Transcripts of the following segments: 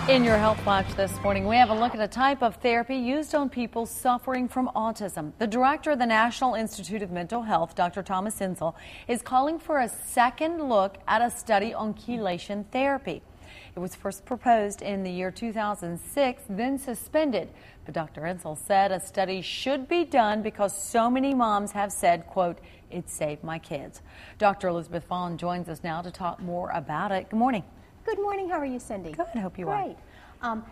In your Health Watch this morning, we have a look at a type of therapy used on people suffering from autism. The director of the National Institute of Mental Health, Dr. Thomas Insel, is calling for a second look at a study on chelation therapy. It was first proposed in the year 2006, then suspended. But Dr. Insel said a study should be done because so many moms have said, quote, "It saved my kids." Dr. Elizabeth Vaughan joins us now to talk more about it. Good morning. Good morning. How are you, Cindy? Good. I hope you are. Great.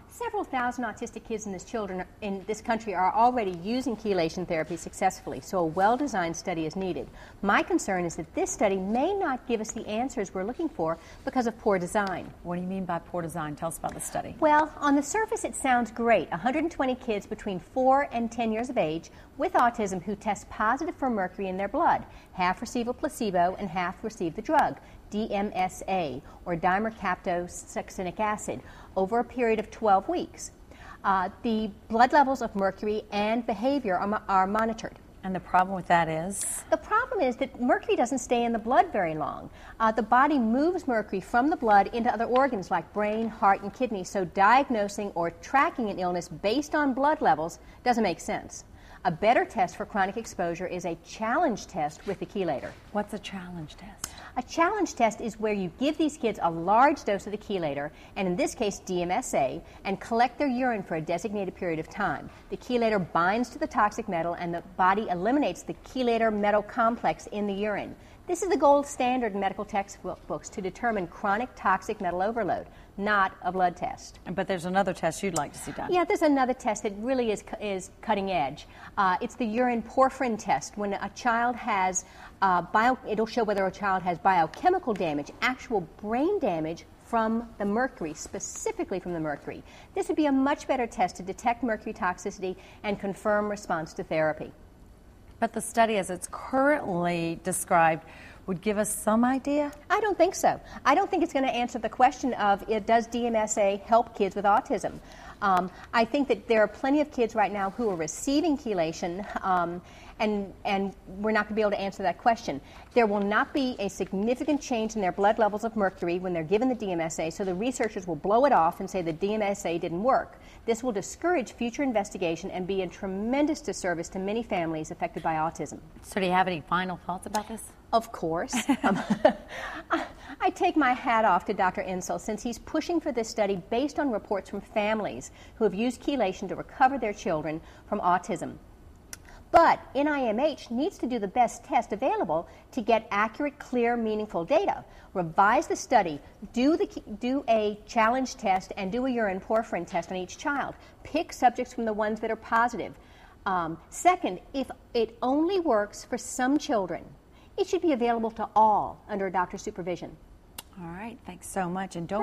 Several thousand autistic kids in this country are already using chelation therapy successfully, so a well-designed study is needed. My concern is that this study may not give us the answers we're looking for because of poor design. What do you mean by poor design? Tell us about the study. Well, on the surface it sounds great. 120 kids between 4 and 10 years of age with autism who test positive for mercury in their blood. Half receive a placebo and half receive the drug, DMSA, or dimercaptosuccinic acid, over a period of 12 weeks. The blood levels of mercury and behavior are monitored. And the problem with that is? The problem is that mercury doesn't stay in the blood very long. The body moves mercury from the blood into other organs like brain, heart, and kidney, so diagnosing or tracking an illness based on blood levels doesn't make sense. A better test for chronic exposure is a challenge test with the chelator. What's a challenge test? A challenge test is where you give these kids a large dose of the chelator, and in this case DMSA, and collect their urine for a designated period of time. The chelator binds to the toxic metal and the body eliminates the chelator metal complex in the urine. This is the gold standard in medical textbooks to determine chronic toxic metal overload, not a blood test. But there's another test you'd like to see done. Yeah, there's another test that really is cutting edge. It's the urine porphyrin test. When a child has it'll show whether a child has biochemical damage, actual brain damage from the mercury, specifically from the mercury. This would be a much better test to detect mercury toxicity and confirm response to therapy. But the study as it's currently described would give us some idea? I don't think so. I don't think it's going to answer the question of does DMSA help kids with autism. I think that there are plenty of kids right now who are receiving chelation and we're not going to be able to answer that question. There will not be a significant change in their blood levels of mercury when they're given the DMSA, so the researchers will blow it off and say the DMSA didn't work. This will discourage future investigation and be a tremendous disservice to many families affected by autism. So do you have any final thoughts about this? Of course. I take my hat off to Dr. Insel since he's pushing for this study based on reports from families who have used chelation to recover their children from autism. But NIMH needs to do the best test available to get accurate, clear, meaningful data. Revise the study, do a challenge test, and do a urine porphyrin test on each child. Pick subjects from the ones that are positive. Second, if it only works for some children, it should be available to all under a doctor's supervision. All right, thanks so much. And don't